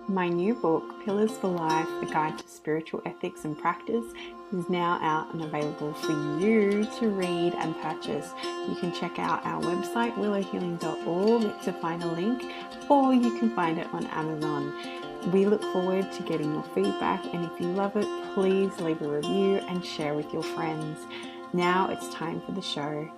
My new book, Pillars for Life, A Guide to Spiritual Ethics and Practice, is now out and available for you to read and purchase. You can check out our website, willowhealing.org, to find a link, or you can find it on Amazon. We look forward to getting your feedback, and if you love it, please leave a review and share with your friends. Now it's time for the show.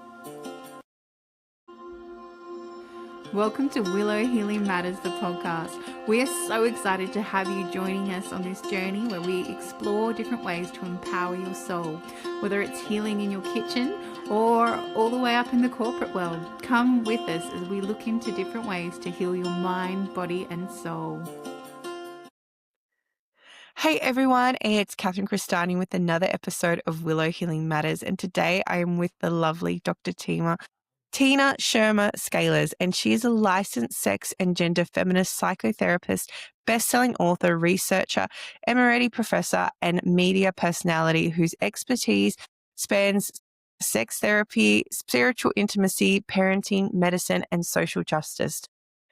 Welcome to Willow Healing Matters, the podcast. We are so excited to have you joining us on this journey where we explore different ways to empower your soul, whether it's healing in your kitchen or all the way up in the corporate world. Come with us as we look into different ways to heal your mind, body, and soul. Hey everyone, it's Catherine Cristani with another episode of Willow Healing Matters, and today I am with the lovely Dr. Tina Shermer Scalers, and she is a licensed sex and gender feminist psychotherapist, best-selling author, researcher, emeriti professor, and media personality whose expertise spans sex therapy, spiritual intimacy, parenting, medicine, and social justice.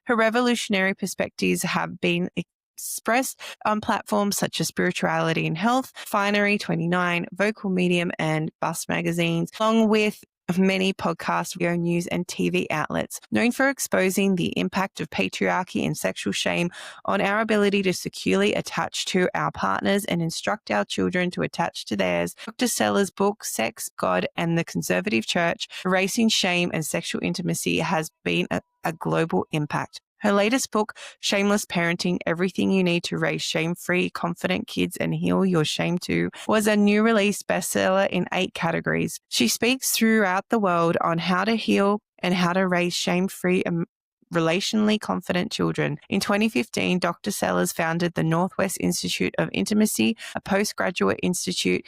Her revolutionary perspectives have been expressed on platforms such as Spirituality and Health, Finery 29, Vocal Medium, and Bust magazines, along with many podcasts, video, news, and TV outlets, known for exposing the impact of patriarchy and sexual shame on our ability to securely attach to our partners and instruct our children to attach to theirs. Dr. Seller's book, Sex, God, and the Conservative Church, Erasing Shame and Sexual Intimacy, has been a global impact. Her latest book, Shameless Parenting, Everything You Need to Raise Shame-Free, Confident Kids and Heal Your Shame Too, was a new release bestseller in 8 categories. She speaks throughout the world on how to heal and how to raise shame-free and relationally confident children. In 2015, Dr. Sellers founded the Northwest Institute of Intimacy, a postgraduate institute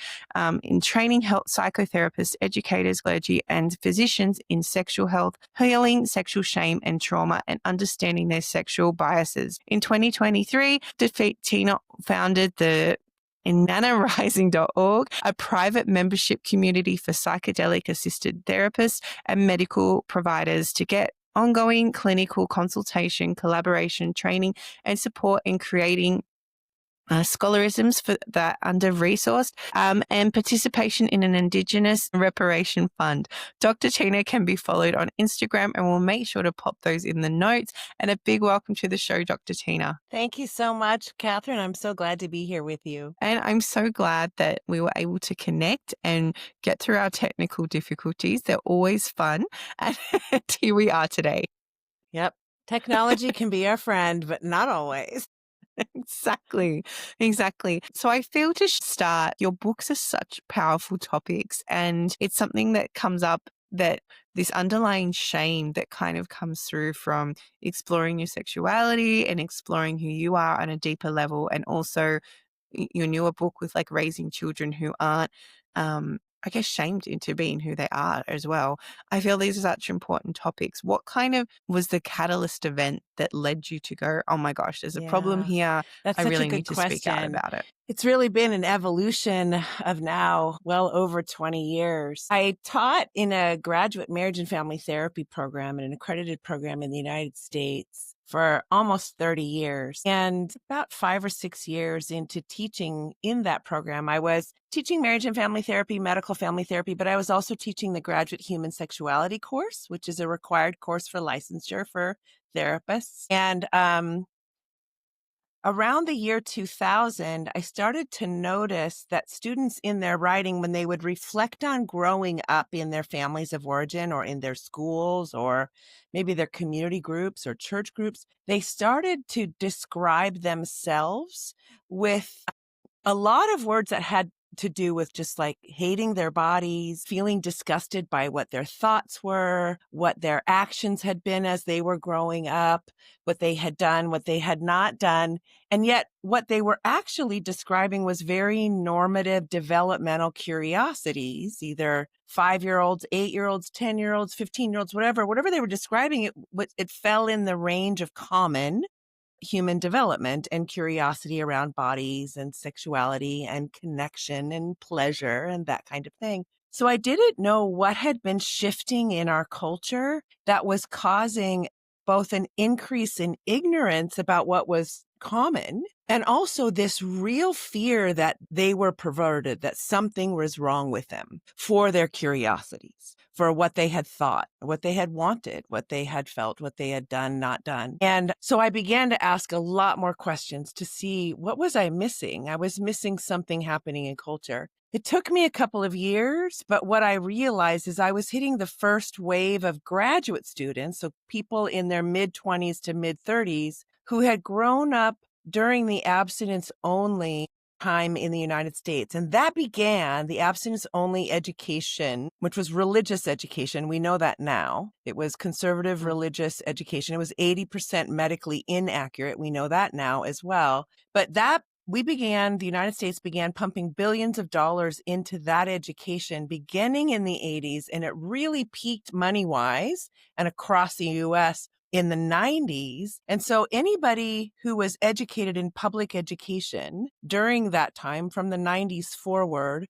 in training health psychotherapists, educators, clergy, and physicians in sexual health, healing sexual shame and trauma, and understanding their sexual biases. In 2023, Tina founded the NanaRising.org, a private membership community for psychedelic assisted therapists and medical providers to get ongoing clinical consultation, collaboration, training, and support in creating scholarisms for that under-resourced and participation in an Indigenous reparation fund. Dr. Tina can be followed on Instagram, and we'll make sure to pop those in the notes. And a big welcome to the show, Dr. Tina. Thank you so much, Catherine. I'm so glad to be here with you. And I'm so glad that we were able to connect and get through our technical difficulties. They're always fun. And here we are today. Yep. Technology can be our friend, but not always. Exactly. So I feel to start, your books are such powerful topics, and it's something that comes up, that this underlying shame that kind of comes through from exploring your sexuality and exploring who you are on a deeper level, and also your newer book with like raising children who aren't I guess shamed into being who they are as well. I feel these are such important topics. What kind of was the catalyst event that led you to go, oh my gosh, there's a problem here. That's I such really a good need to question. speak out about it. It's really been an evolution of now well over 20 years. I taught in a graduate marriage and family therapy program, an accredited program in the United States, for almost 30 years. And about 5 or 6 years into teaching in that program, I was teaching marriage and family therapy, medical family therapy, but I was also teaching the graduate human sexuality course, which is a required course for licensure for therapists. And around the year 2000, I started to notice that students in their writing, when they would reflect on growing up in their families of origin or in their schools or maybe their community groups or church groups, they started to describe themselves with a lot of words that had to do with just like hating their bodies, feeling disgusted by what their thoughts were, what their actions had been as they were growing up, what they had done, what they had not done. And yet what they were actually describing was very normative developmental curiosities, either 5-year-olds, 8-year-olds, 10-year-olds, 15-year-olds, whatever they were describing, it fell in the range of common human development and curiosity around bodies and sexuality and connection and pleasure and that kind of thing. So I didn't know what had been shifting in our culture that was causing both an increase in ignorance about what was common. And also this real fear that they were perverted, that something was wrong with them for their curiosities, for what they had thought, what they had wanted, what they had felt, what they had done, not done. And so I began to ask a lot more questions to see what was I missing? I was missing something happening in culture. It took me a couple of years, but what I realized is I was hitting the first wave of graduate students, so people in their mid 20s to mid 30s who had grown up during the abstinence only time in the United States. And that began the abstinence only education, which was religious education. We know that now. It was conservative religious education. It was 80% medically inaccurate. We know that now as well. But the United States began pumping billions of dollars into that education beginning in the 80s, and it really peaked money-wise and across the US in the 90s. And so anybody who was educated in public education during that time from the 90s forward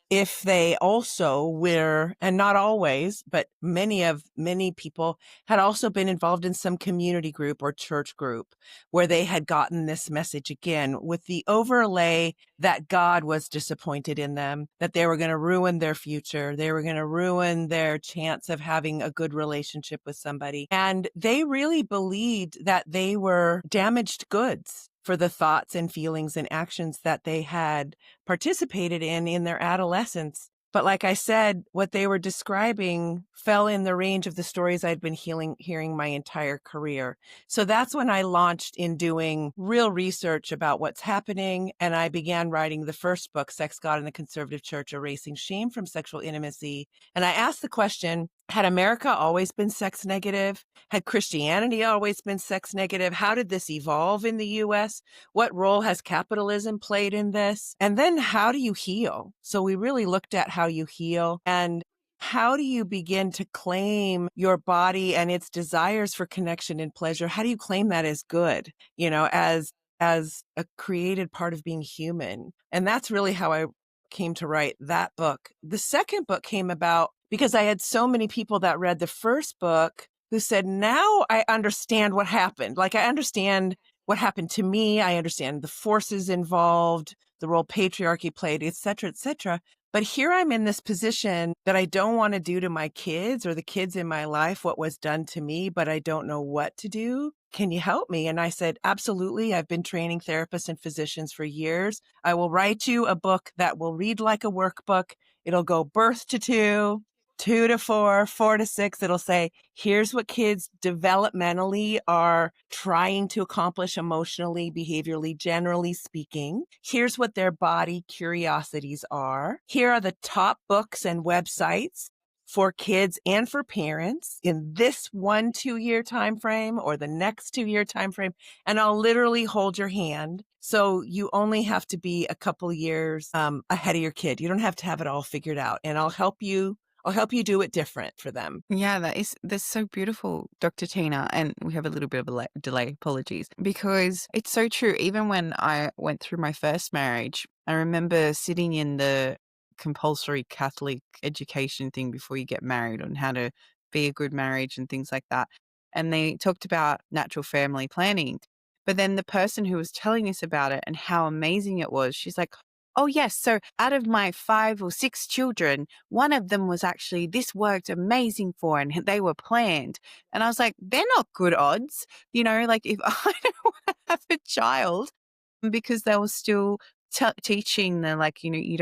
if they also were, and not always, but many people had also been involved in some community group or church group where they had gotten this message again with the overlay that God was disappointed in them, that they were going to ruin their future. They were going to ruin their chance of having a good relationship with somebody. And they really believed that they were damaged goods for the thoughts and feelings and actions that they had participated in their adolescence. But like I said, what they were describing fell in the range of the stories I'd been hearing my entire career. So that's when I launched in doing real research about what's happening. And I began writing the first book, Sex, God, and the Conservative Church, Erasing Shame from Sexual Intimacy. And I asked the question, had America always been sex negative? Had Christianity always been sex negative? How did this evolve in the US? What role has capitalism played in this? And then how do you heal? So we really looked at how you heal and how do you begin to claim your body and its desires for connection and pleasure? How do you claim that as good, as a created part of being human? And that's really how I came to write that book. The second book came about because I had so many people that read the first book who said, now I understand what happened. Like I understand what happened to me. I understand the forces involved, the role patriarchy played, et cetera, et cetera. But here I'm in this position that I don't want to do to my kids or the kids in my life what was done to me, but I don't know what to do. Can you help me? And I said, absolutely. I've been training therapists and physicians for years. I will write you a book that will read like a workbook. It'll go birth to 2, 2 to 4, 4 to 6. It'll say, here's what kids developmentally are trying to accomplish emotionally, behaviorally, generally speaking. Here's what their body curiosities are. Here are the top books and websites for kids and for parents in this 1-2 year time frame or the next 2-year time frame. And I'll literally hold your hand. So you only have to be a couple years ahead of your kid. You don't have to have it all figured out. And I'll help you do it different for them. Yeah, that's so beautiful, Dr. Tina. And we have a little bit of a delay, apologies, because it's so true. Even when I went through my first marriage, I remember sitting in the compulsory Catholic education thing before you get married on how to be a good marriage and things like that. And they talked about natural family planning. But then the person who was telling us about it and how amazing it was, she's like, oh, yes. So out of my 5 or 6 children, one of them was actually, this worked amazing for, and they were planned. And I was like, they're not good odds. Like if I don't want to have a child, because they were still teaching the, like, you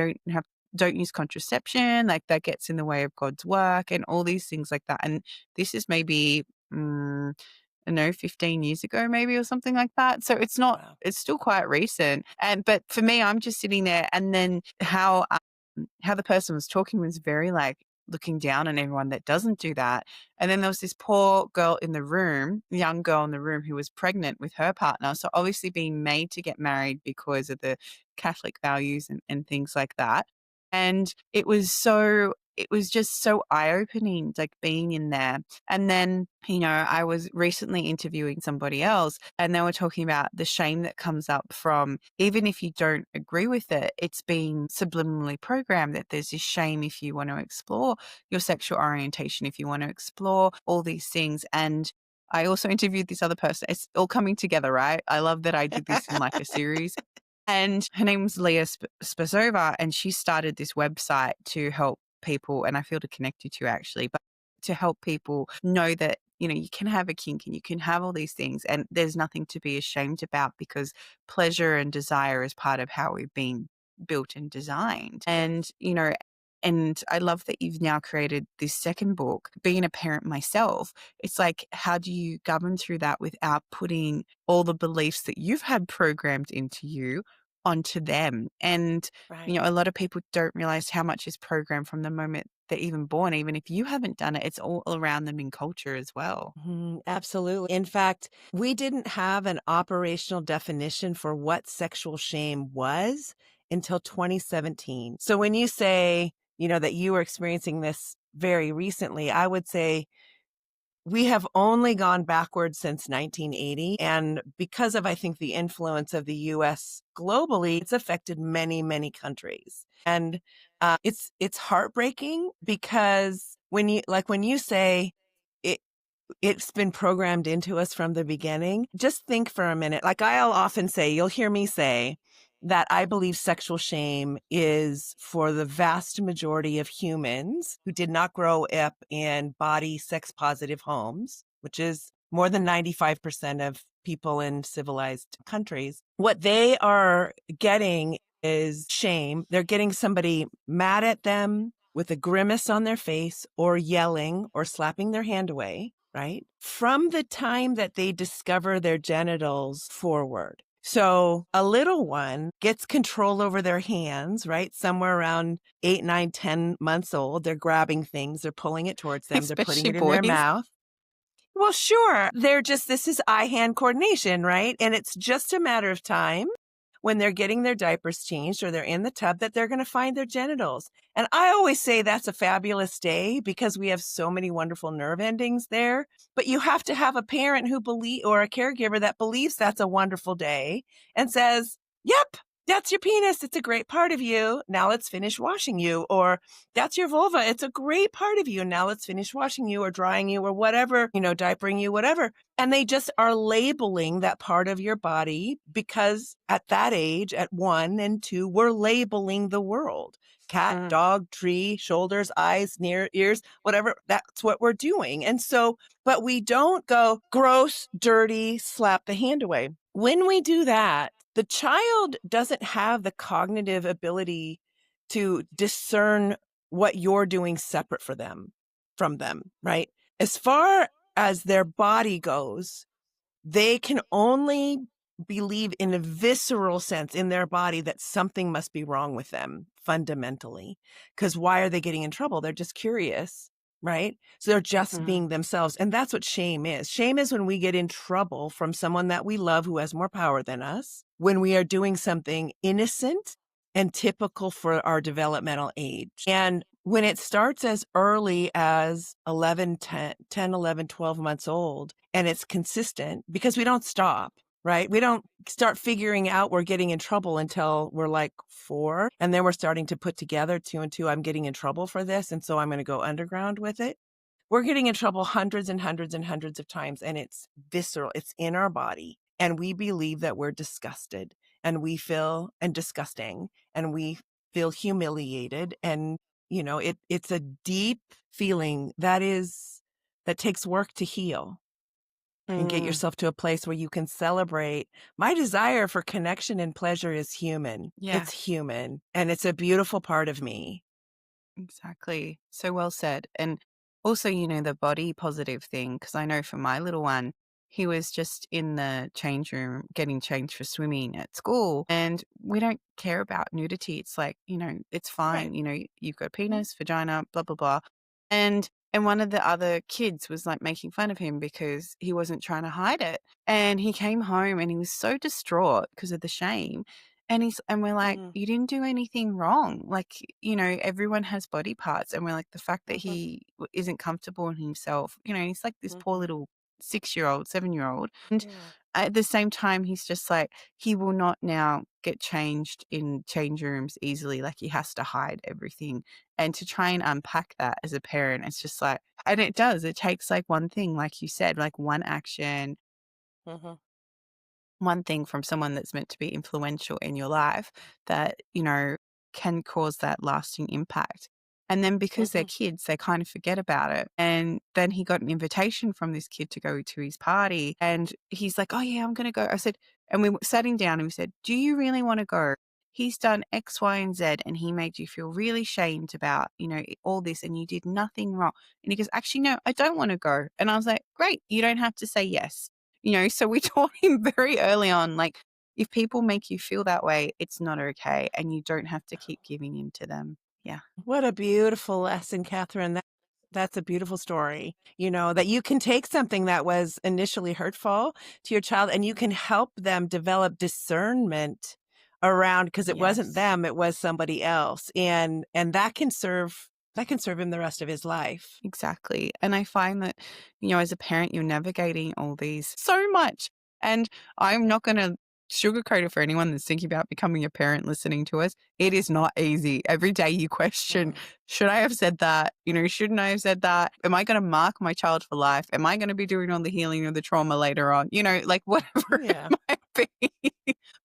don't use contraception, like that gets in the way of God's work and all these things like that. And this is maybe, I know 15 years ago maybe or something like that. So it's not, it's still quite recent. But for me, I'm just sitting there, and then how the person was talking was very like looking down on everyone that doesn't do that. And then there was this poor girl in the room, young girl in the room who was pregnant with her partner. So obviously being made to get married because of the Catholic values and things like that. And it was just so eye-opening, like being in there. And then, I was recently interviewing somebody else, and they were talking about the shame that comes up from, even if you don't agree with it, it's being subliminally programmed that there's this shame if you want to explore your sexual orientation, if you want to explore all these things. And I also interviewed this other person. It's all coming together, right? I love that I did this in like a series. And her name's Leah Spazova, and she started this website to help people, and I feel to connect you to actually, but to help people know that, you can have a kink and you can have all these things, and there's nothing to be ashamed about because pleasure and desire is part of how we've been built and designed. And I love that you've now created this second book. Being a parent myself, it's like, how do you govern through that without putting all the beliefs that you've had programmed into you onto them? And, Right. a lot of people don't realize how much is programmed from the moment they're even born. Even if you haven't done it, it's all around them in culture as well. Absolutely. In fact, we didn't have an operational definition for what sexual shame was until 2017. So when you say, that you were experiencing this very recently, I would say we have only gone backwards since 1980. And because of, I think, the influence of the US globally, it's affected many, many countries. And it's heartbreaking because when you say it, it's been programmed into us from the beginning. Just think for a minute. Like I'll often say, you'll hear me say that I believe sexual shame is for the vast majority of humans who did not grow up in body sex positive homes, which is more than 95% of people in civilized countries. What they are getting is shame. They're getting somebody mad at them with a grimace on their face or yelling or slapping their hand away, right? From the time that they discover their genitals forward. So a little one gets control over their hands, right? Somewhere around 8, 9, 10 months old. They're grabbing things. They're pulling it towards them. They're putting Especially it in their boys. mouth. Well, sure. This is eye-hand coordination, right? And it's just a matter of time when they're getting their diapers changed or they're in the tub that they're going to find their genitals. And I always say that's a fabulous day because we have so many wonderful nerve endings there. But you have to have a parent or a caregiver that believes that's a wonderful day and says, yep, that's your penis. It's a great part of you. Now let's finish washing you. Or that's your vulva. It's a great part of you. Now let's finish washing you or drying you or whatever, diapering you, whatever. And they just are labeling that part of your body because at that age, at 1 and 2, we're labeling the world. Cat, dog, tree, shoulders, eyes, ears, whatever. That's what we're doing. And so, but we don't go gross, dirty, slap the hand away. When we do that, the child doesn't have the cognitive ability to discern what you're doing separate from them, right? As far as their body goes, they can only believe in a visceral sense in their body that something must be wrong with them fundamentally. Because why are they getting in trouble? They're just curious, right? So they're just being themselves. And that's what shame is. Shame is when we get in trouble from someone that we love who has more power than us, when we are doing something innocent and typical for our developmental age. And when it starts as early as 11, 12 months old, and it's consistent because we don't stop, right? We don't start figuring out we're getting in trouble until we're like 4. And then we're starting to put together 2 and 2. I'm getting in trouble for this. And so I'm going to go underground with it. We're getting in trouble hundreds and hundreds and hundreds of times. And it's visceral. It's in our body. And we believe that we're disgusted and we feel and disgusting and we feel humiliated. And, it's a deep feeling that takes work to heal. And get yourself to a place where you can celebrate. My desire for connection and pleasure is human. Yeah. It's human. And it's a beautiful part of me. Exactly. So well said. And also, the body positive thing, because I know for my little one, he was just in the change room getting changed for swimming at school. And we don't care about nudity. It's like, it's fine. You've got a penis, vagina, blah, blah, blah. And one of the other kids was like making fun of him because he wasn't trying to hide it. And he came home and he was so distraught because of the shame. And we're like, you didn't do anything wrong. Like, everyone has body parts. And we're like, the fact that he isn't comfortable in himself, he's like this poor little 6-year-old, 7-year-old. And at the same time, he's just like, he will not now get changed in change rooms easily. Like he has to hide everything. And to try and unpack that as a parent, it's just like, and it does, it takes like one thing, like you said, like one action, Mhm. one thing from someone that's meant to be influential in your life that, you know, can cause that lasting impact. And then because they're Mhm. kids, they kind of forget about it. And then he got an invitation from this kid to go to his party. And he's like, oh, yeah, I'm going to go. I said, and we sat him down and we said, do you really want to go? He's done X, Y, and Z, and he made you feel really shamed about, you know, all this, and you did nothing wrong. And he goes, actually, no, I don't want to go. And I was like, great, you don't have to say yes. You know, so we taught him very early on, like, if people make you feel that way, it's not okay. And you don't have to keep giving in to them. Yeah, What a beautiful lesson, Catherine. That's a beautiful story. That you can take something that was initially hurtful to your child and you can help them develop discernment around because it wasn't yes, them, it was somebody else. And that can serve him the rest of his life. exactly. And I find that, you know, as a parent, you're navigating all these so much. And I'm not going to sugarcoat it for anyone that's thinking about becoming a parent listening to us. It is not easy. Every day you question, Mm. should I have said that? You know, shouldn't I have said that? Am I going to mark my child for life? Am I going to be doing all the healing of the trauma later on? You know, like whatever it Yeah. might be.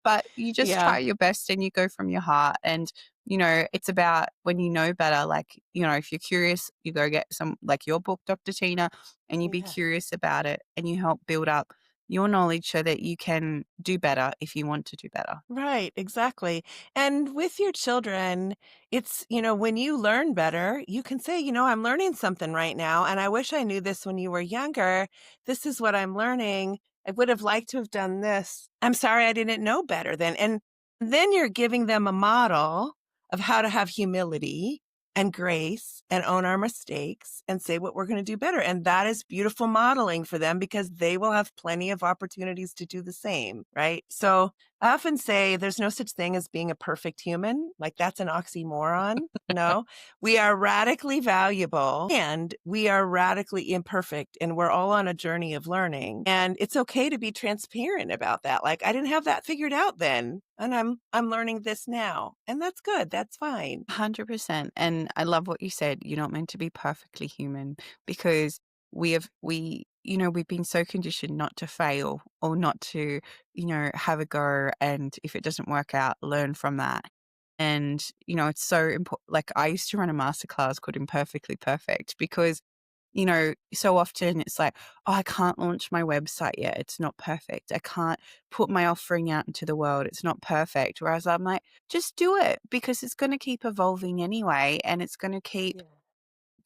But you just Yeah. try your best and you go from your heart. And you know, it's about when you know better, like, you know, if you're curious, you go get some, like your book, Dr. Tina, and you be Yeah. curious about it and you help build up your knowledge so that you can do better if you want to do better. Right, exactly. And with your children, when you learn better, you can say, I'm learning something right now, and I wish I knew this when you were younger. This is what I'm learning. I would have liked to have done this. I'm sorry I didn't know better then. And then you're giving them a model of how to have humility and grace and own our mistakes and say what we're going to do better. And that is beautiful modeling for them because they will have plenty of opportunities to do the same, right? So I often say there's no such thing as being a perfect human. Like that's an oxymoron. We are radically valuable and we are radically imperfect and we're all on a journey of learning. And it's okay to be transparent about that. Like I didn't have that figured out then and I'm learning this now. And that's good. That's fine. 100%. And I love what you said. You're not meant to be perfectly human because you know, we've been so conditioned not to fail or not to, you know, have a go. And if it doesn't work out, learn from that. And, you know, it's so important. Like I used to run a masterclass called Imperfectly Perfect because, you know, so often it's like, oh, I can't launch my website yet. It's not perfect. I can't put my offering out into the world. It's not perfect. Whereas I'm like, just do it because it's going to keep evolving anyway. And it's going to keep Yeah.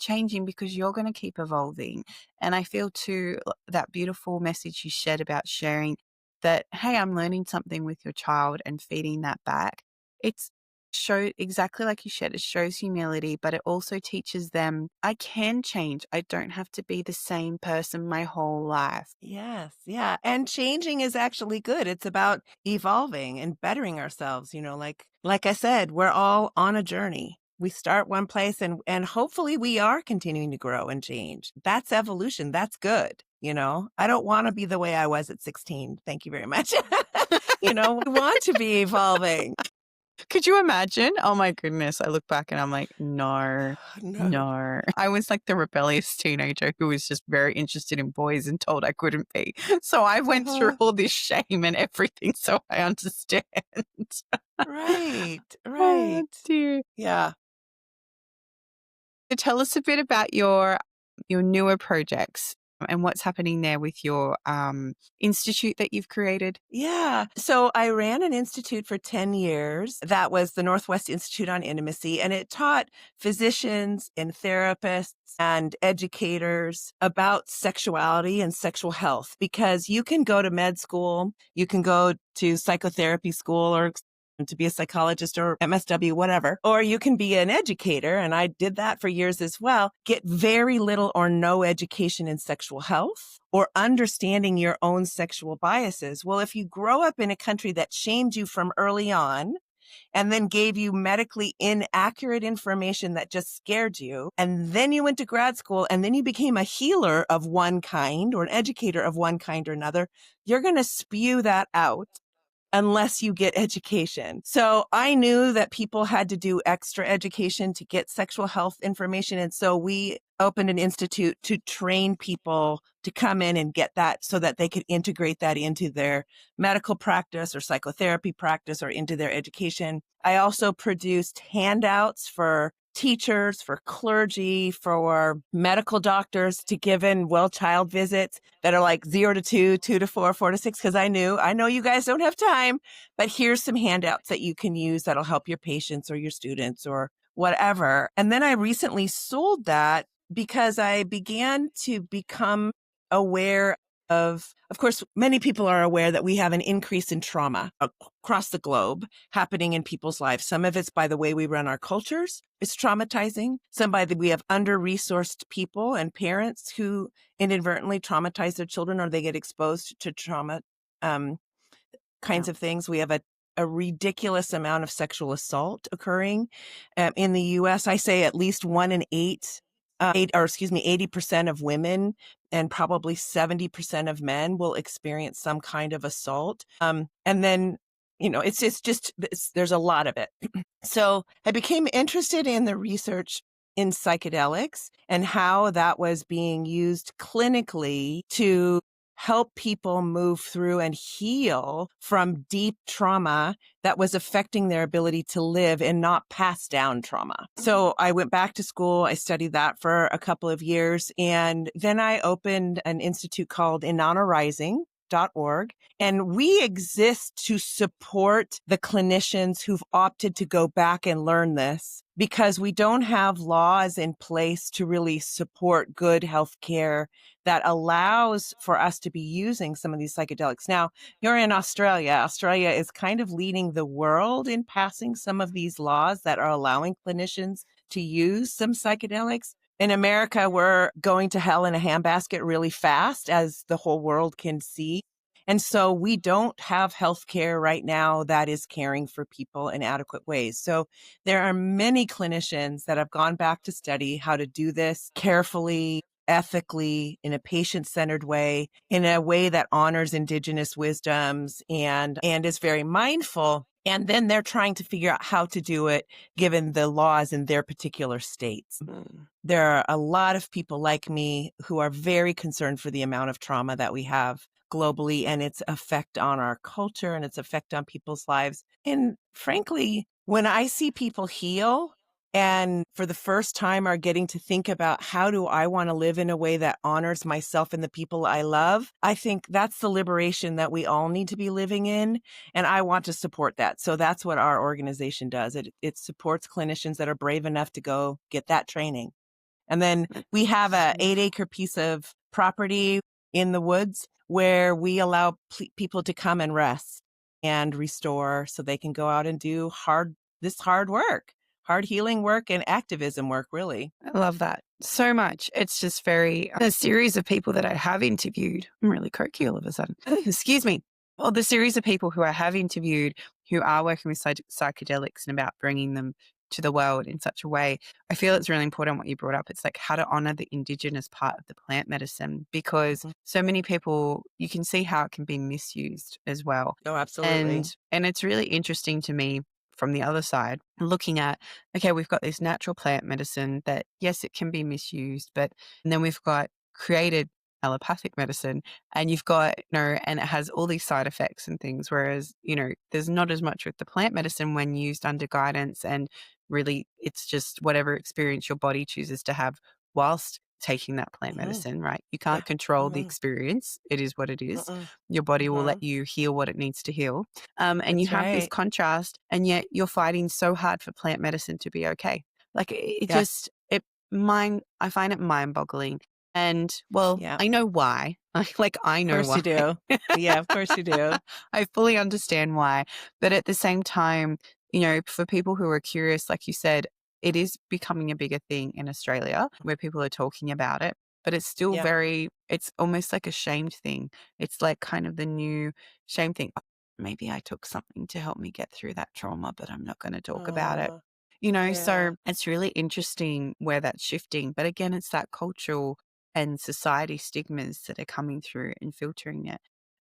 changing because you're going to keep evolving. And I feel too that beautiful message you shared about sharing that, hey, I'm learning something with your child and feeding that back. It's show exactly like you said, it shows humility, but it also teaches them I can change. I don't have to be the same person my whole life. Yes, yeah. And changing is actually good. It's about evolving and bettering ourselves, like I said, we're all on a journey. We start one place and hopefully we are continuing to grow and change. That's evolution. That's good. I don't want to be the way I was at 16. Thank you very much. We want to be evolving. Could you imagine? Oh my goodness. I look back and I'm like, no, No. no. I was like the rebellious teenager who was just very interested in boys and told I couldn't be. So I went through Uh-huh. all this shame and everything. So I understand. Right, Oh right. dear. Yeah. So tell us a bit about your newer projects and what's happening there with your institute that you've created. Yeah. So I ran an institute for 10 years. That was the Northwest Institute on Intimacy, and it taught physicians and therapists and educators about sexuality and sexual health because you can go to med school, you can go to psychotherapy school or to be a psychologist or MSW, whatever, or you can be an educator. And I did that for years as well. Get very little or no education in sexual health or understanding your own sexual biases. Well, if you grow up in a country that shamed you from early on, and then gave you medically inaccurate information that just scared you. And then you went to grad school and then you became a healer of one kind or an educator of one kind or another. You're going to spew that out unless you get education. So I knew that people had to do extra education to get sexual health information. And so we opened an institute to train people to come in and get that so that they could integrate that into their medical practice or psychotherapy practice or into their education. I also produced handouts for teachers, for clergy, for medical doctors to give in well child visits that are like 0 to 2, 2 to 4, 4 to 6, because I know you guys don't have time, but here's some handouts that you can use that'll help your patients or your students or whatever. And then I recently sold that because I began to become aware of course, many people are aware that we have an increase in trauma across the globe happening in people's lives. Some of it's by the way we run our cultures. It's traumatizing. Some by the we have under-resourced people and parents who inadvertently traumatize their children or they get exposed to trauma kinds of things. We have a ridiculous amount of sexual assault occurring in the U.S. I say at least 1 in 80% of women and probably 70% of men will experience some kind of assault. And then, there's a lot of it. So I became interested in the research in psychedelics and how that was being used clinically to help people move through and heal from deep trauma that was affecting their ability to live and not pass down trauma. So I went back to school. I studied that for a couple of years. And then I opened an institute called InannaRising.org. And we exist to support the clinicians who've opted to go back and learn this because we don't have laws in place to really support good health care that allows for us to be using some of these psychedelics. Now, you're in Australia. Australia is kind of leading the world in passing some of these laws that are allowing clinicians to use some psychedelics. In America, we're going to hell in a handbasket really fast, as the whole world can see. And so we don't have healthcare right now that is caring for people in adequate ways. So there are many clinicians that have gone back to study how to do this carefully, ethically, in a patient-centered way, in a way that honors indigenous wisdoms and is very mindful. And then they're trying to figure out how to do it given the laws in their particular states. There are a lot of people like me who are very concerned for the amount of trauma that we have globally and its effect on our culture and its effect on people's lives. And frankly, when I see people heal and for the first time are getting to think about how do I want to live in a way that honors myself and the people I love, I think that's the liberation that we all need to be living in. And I want to support that. So that's what our organization does. It supports clinicians that are brave enough to go get that training. And then we have a 8-acre piece of property in the woods where we allow people to come and rest and restore so they can go out and do hard work, hard healing work and activism work, really. I love that so much. It's just a series of people that I have interviewed. I'm really croaky all of a sudden. Excuse me. Well, the series of people who I have interviewed who are working with psychedelics and about bringing them to the world in such a way, I feel it's really important what you brought up. It's like how to honor the indigenous part of the plant medicine because so many people, you can see how it can be misused as well. Oh, absolutely. And it's really interesting to me from the other side, looking at, okay, we've got this natural plant medicine that, yes, it can be misused, and then we've got created allopathic medicine and you've got, and it has all these side effects and things, whereas, there's not as much with the plant medicine when used under guidance and really it's just whatever experience your body chooses to have whilst taking that plant medicine, right? You can't control the experience. It is what it is. Your body will let you heal what it needs to heal. And you have this contrast and yet you're fighting so hard for plant medicine to be okay. Like I find it mind boggling. And I know why. I know why. Of course you do. Yeah, of course you do. I fully understand why. But at the same time, for people who are curious, like you said, it is becoming a bigger thing in Australia where people are talking about it, but it's still it's almost like a shamed thing. It's like kind of the new shame thing. Maybe I took something to help me get through that trauma, but I'm not going to talk about it. So it's really interesting where that's shifting. But again, it's that cultural and society stigmas that are coming through and filtering it.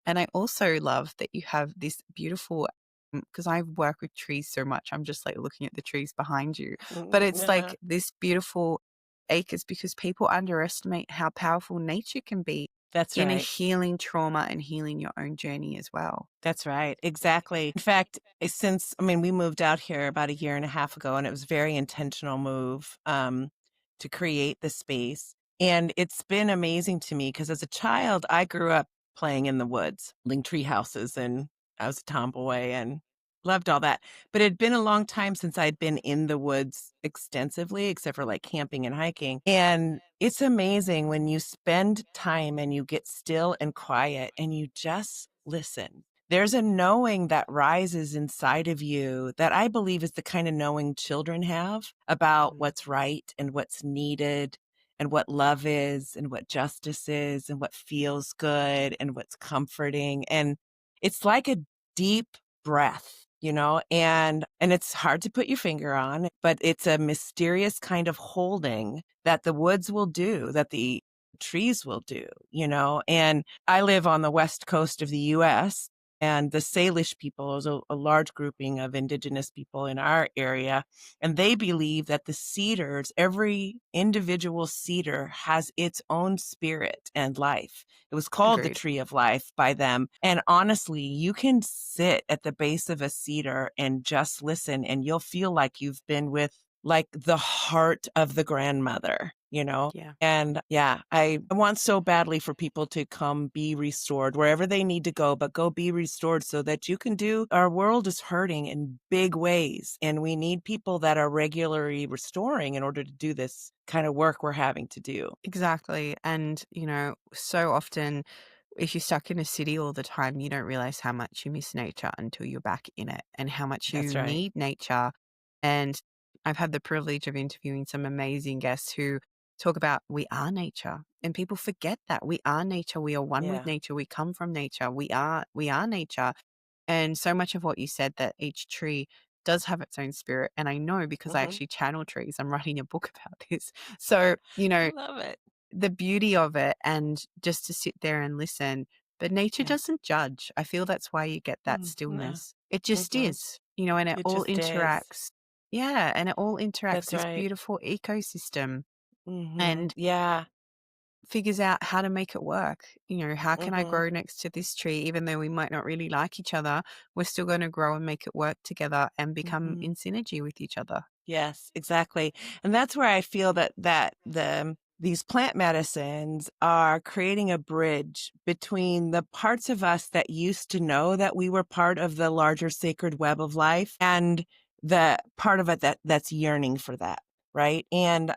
And I also love that you have this beautiful, because I work with trees so much, I'm just like looking at the trees behind you. But it's Uh-huh. like this beautiful acres because people underestimate how powerful nature can be That's in a right. healing trauma and healing your own journey as well. That's right. Exactly. In fact, we moved out here about a year and a half ago, and it was a very intentional move to create the space. And it's been amazing to me because as a child, I grew up playing in the woods, building tree houses, and I was a tomboy and loved all that. But it had been a long time since I'd been in the woods extensively, except for like camping and hiking. And it's amazing when you spend time and you get still and quiet and you just listen. There's a knowing that rises inside of you that I believe is the kind of knowing children have about what's right and what's needed and what love is and what justice is and what feels good and what's comforting. And it's like a deep breath, and it's hard to put your finger on, but it's a mysterious kind of holding that the woods will do, that the trees will do. And I live on the west coast of the US, and the Salish people is a large grouping of indigenous people in our area. And they believe that the cedars, every individual cedar has its own spirit and life. It was called the Agreed. tree of life by them. And honestly, you can sit at the base of a cedar and just listen, and you'll feel like you've been with like the heart of the grandmother. Yeah. And yeah, I want so badly for people to come be restored wherever they need to go, but go be restored so that you can do. Our world is hurting in big ways, and we need people that are regularly restoring in order to do this kind of work we're having to do. Exactly. And, so often if you're stuck in a city all the time, you don't realize how much you miss nature until you're back in it and how much That's you right. need nature. And I've had the privilege of interviewing some amazing guests who talk about we are nature. And people forget that we are nature. We are one with Yeah. nature. We come from nature. We are nature. And so much of what you said that each tree does have its own spirit. And I know because I Hmm. actually channel trees. I'm writing a book about this. So, I love it. the beauty of it and just to sit there and listen. But nature Yeah. doesn't judge. I feel that's why you get that No. stillness. It just Hmm. is, and it It all just is. interacts. Yeah, and it all interacts That's this right. beautiful ecosystem Hmm. and Yeah. figures out how to make it work. How can I Hmm. grow next to this tree even though we might not really like each other? We're still going to grow and make it work together and become Hmm. in synergy with each other. Yes, exactly. And that's where I feel that these plant medicines are creating a bridge between the parts of us that used to know that we were part of the larger sacred web of life and the part of it that's yearning for that, right? And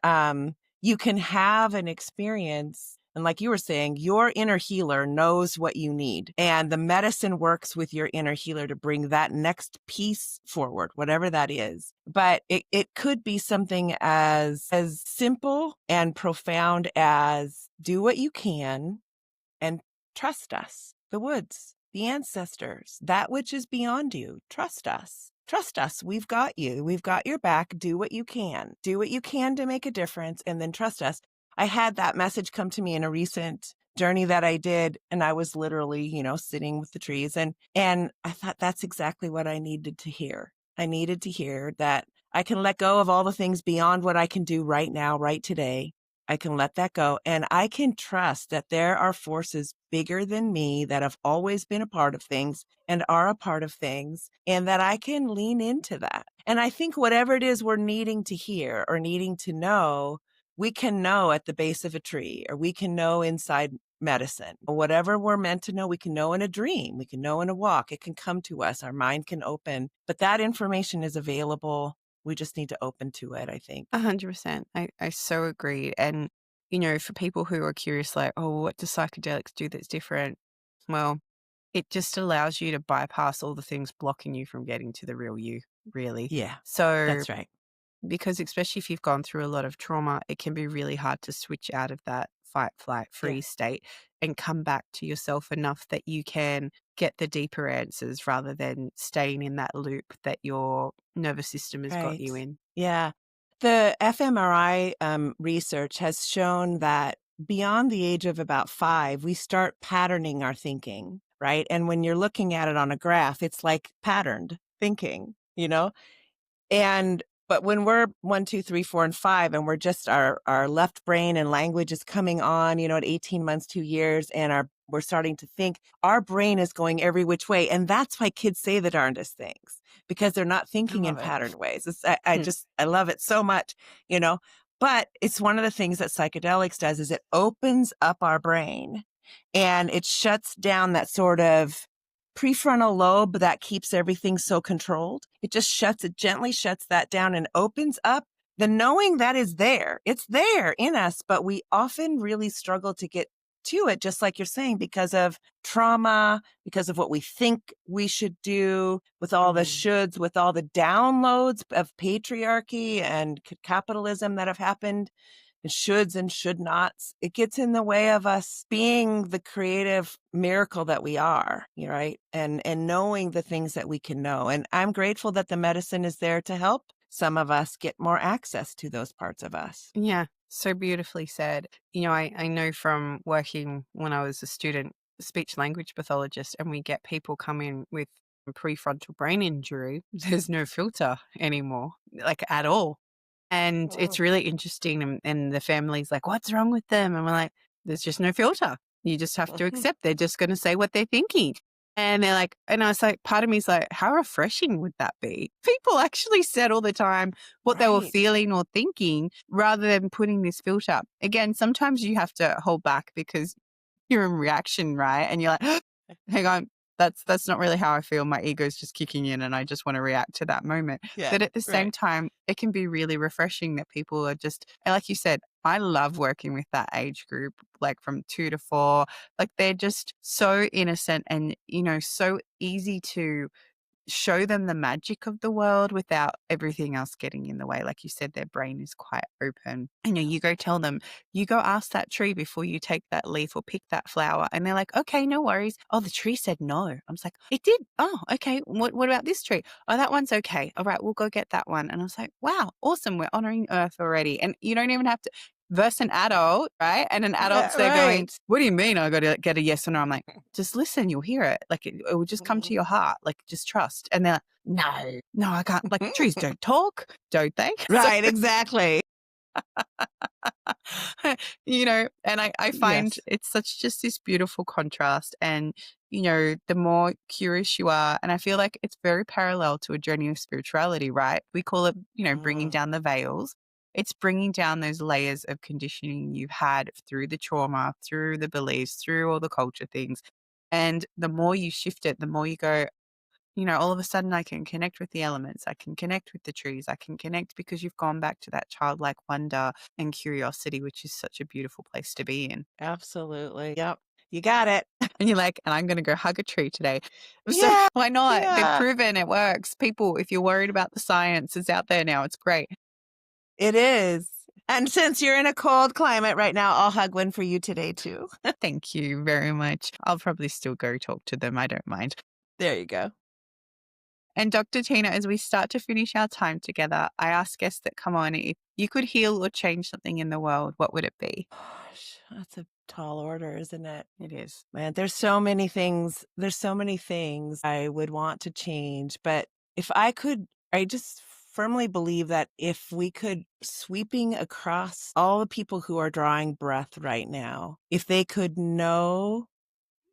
you can have an experience, and like you were saying, your inner healer knows what you need. And the medicine works with your inner healer to bring that next piece forward, whatever that is. But it could be something as simple and profound as do what you can and trust us, the woods, the ancestors, that which is beyond you. Trust us. Trust us. We've got you. We've got your back. Do what you can. Do what you can to make a difference and then trust us. I had that message come to me in a recent journey that I did, and I was literally, sitting with the trees, and I thought that's exactly what I needed to hear. I needed to hear that I can let go of all the things beyond what I can do right now, right today. I can let that go. And I can trust that there are forces bigger than me that have always been a part of things and are a part of things, and that I can lean into that. And I think whatever it is we're needing to hear or needing to know, we can know at the base of a tree, or we can know inside medicine. Whatever we're meant to know, we can know in a dream, we can know in a walk. It can come to us, our mind can open. But that information is available. We just need to open to it, I think. 100%. I so agree. And, for people who are curious, like, oh, what do psychedelics do that's different? Well, it just allows you to bypass all the things blocking you from getting to the real you, really. Yeah, So, that's right. because especially if you've gone through a lot of trauma, it can be really hard to switch out of that fight, flight, Yeah, freeze state and come back to yourself enough that you can get the deeper answers rather than staying in that loop that your nervous system has got right. you in. Yeah. The fMRI research has shown that beyond the age of about 5, we start patterning our thinking, right? And when you're looking at it on a graph, it's like patterned thinking, you know? And but when we're 1, 2, 3, 4, and 5, and we're just our left brain and language is coming on, at 18 months, 2 years, and we're starting to think, our brain is going every which way. And that's why kids say the darndest things, because they're not I thinking in love it. patterned ways. I Hmm. just I love it so much, you know. But it's one of the things that psychedelics does is it opens up our brain and it shuts down that sort of prefrontal lobe that keeps everything so controlled. It gently shuts that down and opens up the knowing that is there. It's there in us, but we often really struggle to get to it, just like you're saying, because of trauma, because of what we think we should do, with all the Mhm. shoulds, with all the downloads of patriarchy and capitalism that have happened, and shoulds and should nots. It gets in the way of us being the creative miracle that we are, right? And knowing the things that we can know. And I'm grateful that the medicine is there to help some of us get more access to those parts of us. Yeah, so beautifully said. I know from working when I was a student, speech language pathologist, and we get people come in with prefrontal brain injury. There's no filter anymore, like at all. And it's Mm. really interesting. And the family's like, what's wrong with them? And we're like, there's just no filter. You just have to accept they're just going to say what they're thinking. And they're like, and I was like, part of me is like, how refreshing would that be? People actually said all the time what they were Right. feeling or thinking rather than putting this filter. Again, sometimes you have to hold back because you're in reaction, right? And you're like, hang on, that's not really how I feel. My ego's just kicking in and I just want to react to that moment. Yeah. But at the same Right. time, it can be really refreshing that people are just, and like you said, I love working with that age group, like from 2 to 4. Like they're just so innocent and, so easy to show them the magic of the world without everything else getting in the way. Like you said, their brain is quite open. You go tell them, you go ask that tree before you take that leaf or pick that flower. And they're like, okay, no worries. Oh, the tree said no. I'm just like, it did. Oh, okay. What about this tree? Oh, that one's okay. All right, we'll go get that one. And I was like, wow, awesome. We're honoring Earth already. And you don't even have to verse an adult, right? And an adult's there going, Right. what do you mean I got to get a yes or no? I'm like, just listen, you'll hear it. Like it will just come to your heart. Like just trust. And they're like, no, I can't. Like trees don't talk, don't they? Right. Exactly. And I find Yes. it's such just this beautiful contrast. And, the more curious you are, and I feel like it's very parallel to a journey of spirituality, right? We call it, bringing Mm. down the veils. It's bringing down those layers of conditioning you've had through the trauma, through the beliefs, through all the culture things. And the more you shift it, the more you go, all of a sudden I can connect with the elements. I can connect with the trees. I can connect because you've gone back to that childlike wonder and curiosity, which is such a beautiful place to be in. Absolutely. Yep. You got it. And you're like, and I'm going to go hug a tree today. So Yeah. why not? They've Yeah. proven it works. People, if you're worried about the science, it's out there now. It's great. It is. And since you're in a cold climate right now, I'll hug one for you today too. Thank you very much. I'll probably still go talk to them. I don't mind. There you go. And Dr. Tina, as we start to finish our time together, I ask guests that come on, if you could heal or change something in the world, what would it be? Gosh, that's a tall order, isn't it? It is. Man, there's so many things. There's so many things I would want to change. But if I could, I just firmly believe that if we could, sweeping across all the people who are drawing breath right now, if they could know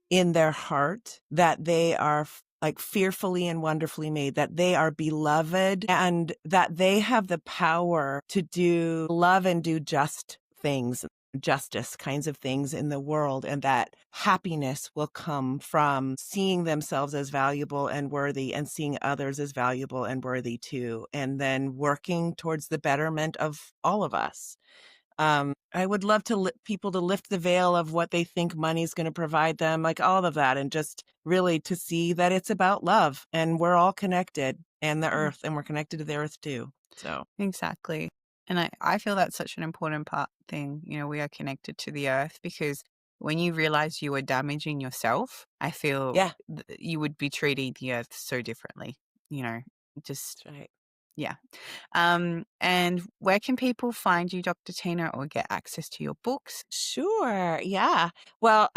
in their heart that they are like fearfully and wonderfully made, that they are beloved, and that they have the power to do love and do just things, justice kinds of things in the world, and that happiness will come from seeing themselves as valuable and worthy and seeing others as valuable and worthy too, and then working towards the betterment of all of us. I would love to people to lift the veil of what they think money's going to provide them, like all of that, and just really to see that it's about love and we're all connected, and the Mm, earth, and we're connected to the earth too. So, exactly. And I feel that's such an important thing. We are connected to the earth because when you realize you are damaging yourself, I feel yeah, you would be treating the earth so differently, you know, just, that's right. yeah. And where can people find you, Dr. Tina, or get access to your books? Sure. Yeah. Well,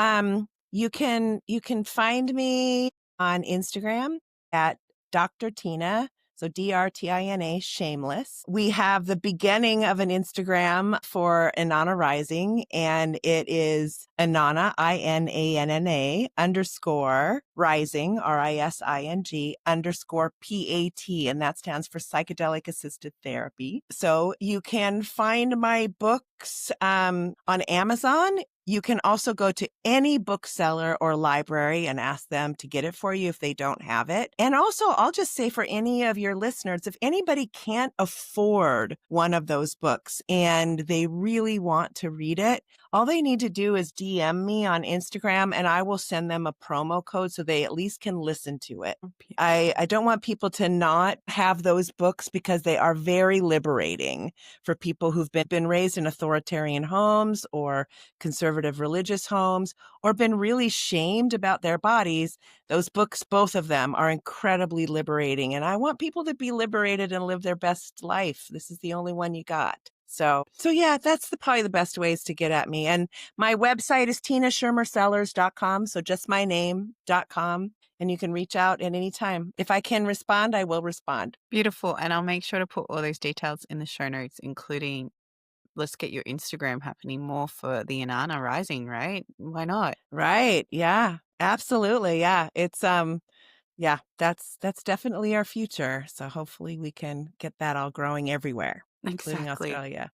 You can find me on Instagram at Dr. Tina, so DRTINA, Shameless. We have the beginning of an Instagram for Inanna Rising, and it is Inanna, INANNA, underscore Rising, RISING, underscore PAT, and that stands for Psychedelic Assisted Therapy. So you can find my books on Amazon. You can also go to any bookseller or library and ask them to get it for you if they don't have it. And also, I'll just say for any of your listeners, if anybody can't afford one of those books and they really want to read it, all they need to do is DM me on Instagram and I will send them a promo code so they at least can listen to it. I don't want people to not have those books because they are very liberating for people who've been raised in authoritarian homes or conservative religious homes or been really shamed about their bodies. Those books, both of them, are incredibly liberating. And I want people to be liberated and live their best life. This is the only one you got. So yeah, that's probably the best ways to get at me. And my website is tinaschermersellers.com. So just my name.com. And you can reach out at any time. If I can respond, I will respond. Beautiful. And I'll make sure to put all those details in the show notes, including let's get your Instagram happening more for the Inanna Rising, right? Why not? Right. Yeah, absolutely. Yeah. It's, yeah, that's definitely our future. So hopefully we can get that all growing everywhere, including Australia.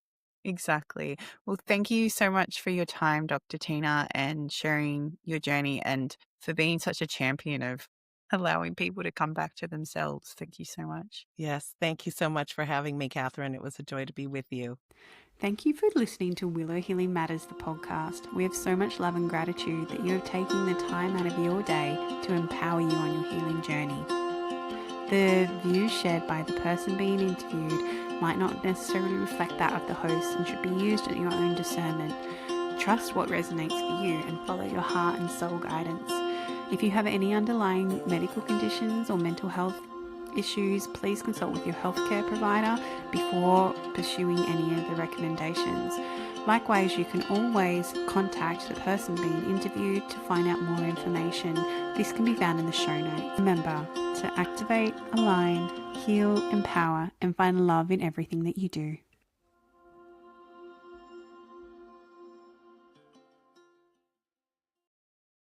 Exactly. Well, thank you so much for your time, Dr. Tina, and sharing your journey and for being such a champion of allowing people to come back to themselves. Thank you so much. Yes. Thank you so much for having me, Catherine. It was a joy to be with you. Thank you for listening to Willow Healing Matters, the podcast. We have so much love and gratitude that you have taken the time out of your day to empower you on your healing journey. The views shared by the person being interviewed might not necessarily reflect that of the host and should be used at your own discernment. Trust what resonates for you and follow your heart and soul guidance. If you have any underlying medical conditions or mental health issues, please consult with your healthcare provider before pursuing any of the recommendations. Likewise, you can always contact the person being interviewed to find out more information. This can be found in the show notes. Remember to activate, align, heal, empower, and find love in everything that you do.